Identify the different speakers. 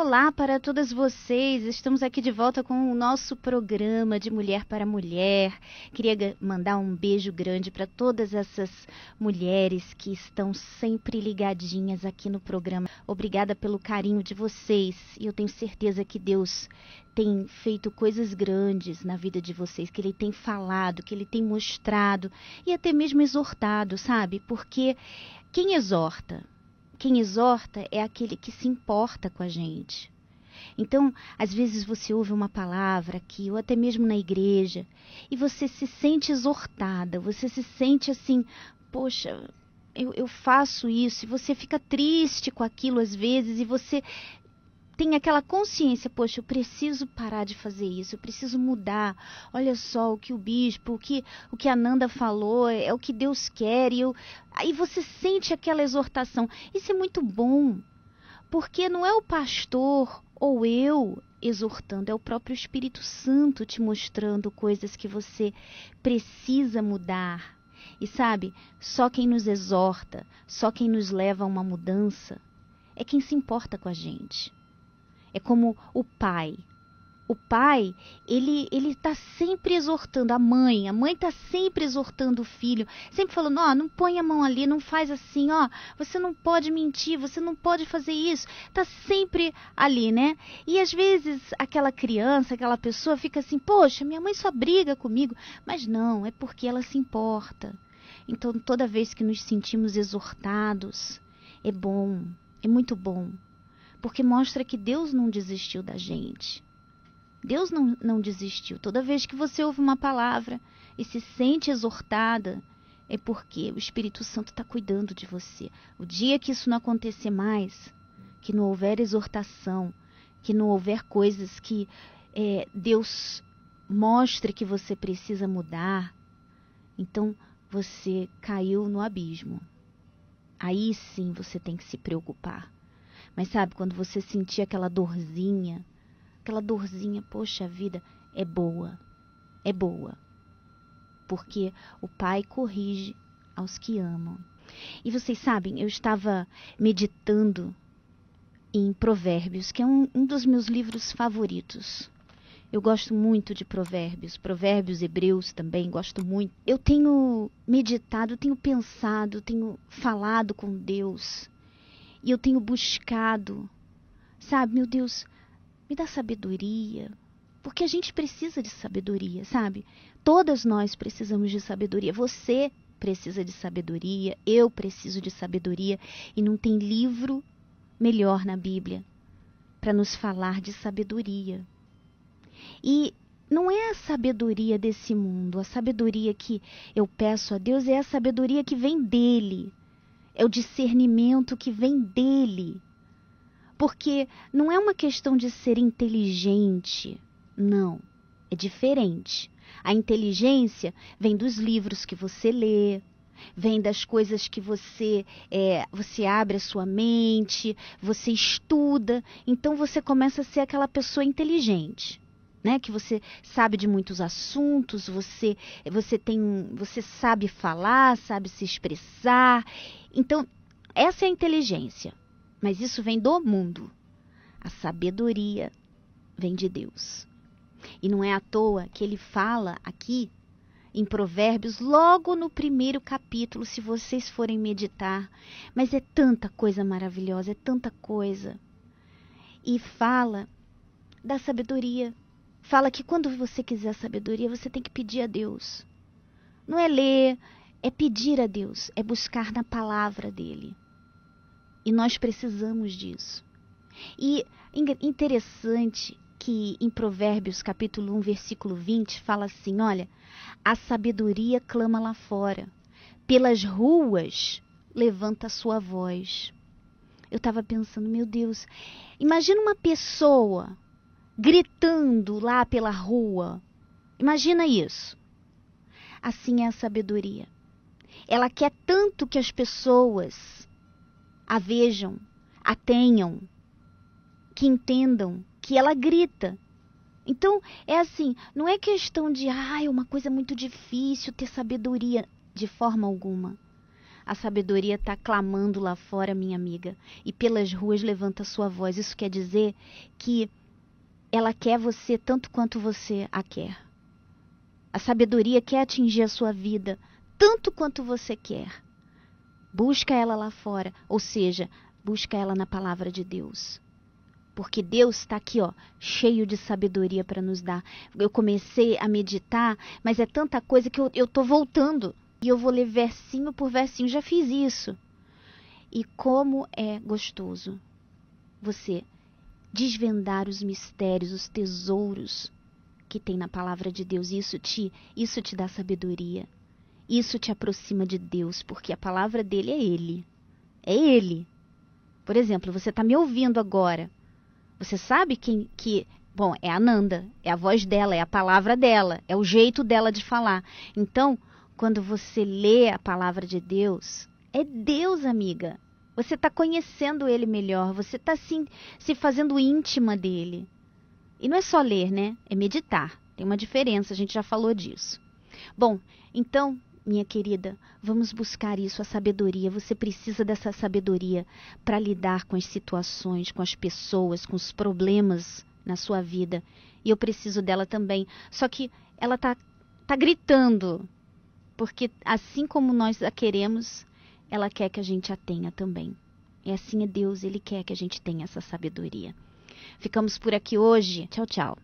Speaker 1: Olá para todas vocês, estamos aqui de volta com o nosso programa de Mulher para Mulher. Queria mandar um beijo grande para todas essas mulheres que estão sempre ligadinhas aqui no programa. Obrigada pelo carinho de vocês e eu tenho certeza que Deus tem feito coisas grandes na vida de vocês, que Ele tem falado, que Ele tem mostrado e até mesmo exortado, sabe? Porque quem exorta é aquele que se importa com a gente. Então, às vezes você ouve uma palavra aqui, ou até mesmo na igreja, e você se sente exortada, você se sente assim, poxa, eu faço isso, e você fica triste com aquilo às vezes, e você tem aquela consciência, poxa, eu preciso parar de fazer isso, eu preciso mudar. Olha só o que o bispo, o que a Nanda falou, é o que Deus quer. Aí você sente aquela exortação. Isso é muito bom, porque não é o pastor ou eu exortando, é o próprio Espírito Santo te mostrando coisas que você precisa mudar. E sabe, só quem nos exorta, só quem nos leva a uma mudança, é quem se importa com a gente. É como o pai. O pai, ele está sempre exortando. A mãe está sempre exortando o filho. Sempre falando, não põe a mão ali, não faz assim, você não pode mentir, você não pode fazer isso. Está sempre ali, né? E às vezes aquela criança, aquela pessoa fica assim, poxa, minha mãe só briga comigo. Mas não, é porque ela se importa. Então toda vez que nos sentimos exortados, é bom, é muito bom. Porque mostra que Deus não desistiu da gente. Deus não desistiu. Toda vez que você ouve uma palavra e se sente exortada, é porque o Espírito Santo está cuidando de você. O dia que isso não acontecer mais, que não houver exortação, que não houver coisas que Deus mostre que você precisa mudar, então você caiu no abismo. Aí sim você tem que se preocupar. Mas sabe, quando você sentir aquela dorzinha, poxa vida, é boa. Porque o Pai corrige aos que amam. E vocês sabem, eu estava meditando em Provérbios, que é um dos meus livros favoritos. Eu gosto muito de Provérbios, Hebreus também, gosto muito. Eu tenho meditado, tenho pensado, tenho falado com Deus. E eu tenho buscado, sabe, meu Deus, me dá sabedoria, porque a gente precisa de sabedoria, sabe? Todas nós precisamos de sabedoria, você precisa de sabedoria, eu preciso de sabedoria, e não tem livro melhor na Bíblia para nos falar de sabedoria. E não é a sabedoria desse mundo, a sabedoria que eu peço a Deus é a sabedoria que vem dele. É o discernimento que vem dele. Porque não é uma questão de ser inteligente. Não, é diferente. A inteligência vem dos livros que você lê, vem das coisas que você abre a sua mente, você estuda. Então você começa a ser aquela pessoa inteligente. Né, que você sabe de muitos assuntos, você sabe falar, sabe se expressar. Então, essa é a inteligência. Mas isso vem do mundo. A sabedoria vem de Deus. E não é à toa que ele fala aqui em Provérbios, logo no primeiro capítulo, se vocês forem meditar. Mas é tanta coisa maravilhosa, é tanta coisa. E fala da sabedoria. Fala que quando você quiser sabedoria, você tem que pedir a Deus. Não é ler, é pedir a Deus, é buscar na palavra dele. E nós precisamos disso. E interessante que em Provérbios capítulo 1, versículo 20, fala assim, olha, a sabedoria clama lá fora, pelas ruas levanta a sua voz. Eu estava pensando, meu Deus, imagina uma pessoa gritando lá pela rua. Imagina isso. Assim é a sabedoria. Ela quer tanto que as pessoas a vejam, a tenham, que entendam, que ela grita. Então, é assim, não é questão de, é uma coisa muito difícil ter sabedoria, de forma alguma. A sabedoria está clamando lá fora, minha amiga, e pelas ruas levanta sua voz. Isso quer dizer que ela quer você tanto quanto você a quer. A sabedoria quer atingir a sua vida tanto quanto você quer. Busca ela lá fora, ou seja, busca ela na palavra de Deus. Porque Deus está aqui, ó, cheio de sabedoria para nos dar. Eu comecei a meditar, mas é tanta coisa que eu tô voltando. E eu vou ler versinho por versinho, já fiz isso. E como é gostoso você desvendar os mistérios, os tesouros que tem na palavra de Deus. Isso te dá sabedoria. Isso te aproxima de Deus, porque a palavra dele é Ele. É Ele. Por exemplo, você está me ouvindo agora. Você sabe bom, é a Nanda, é a voz dela, é a palavra dela, é o jeito dela de falar. Então, quando você lê a palavra de Deus, é Deus, amiga. Você está conhecendo Ele melhor, você está se fazendo íntima dele. E não é só ler, né? É meditar. Tem uma diferença, a gente já falou disso. Bom, então, minha querida, vamos buscar isso, a sabedoria. Você precisa dessa sabedoria para lidar com as situações, com as pessoas, com os problemas na sua vida. E eu preciso dela também. Só que ela tá gritando, porque assim como nós a queremos, ela quer que a gente a tenha também. E assim é Deus, Ele quer que a gente tenha essa sabedoria. Ficamos por aqui hoje. Tchau, tchau.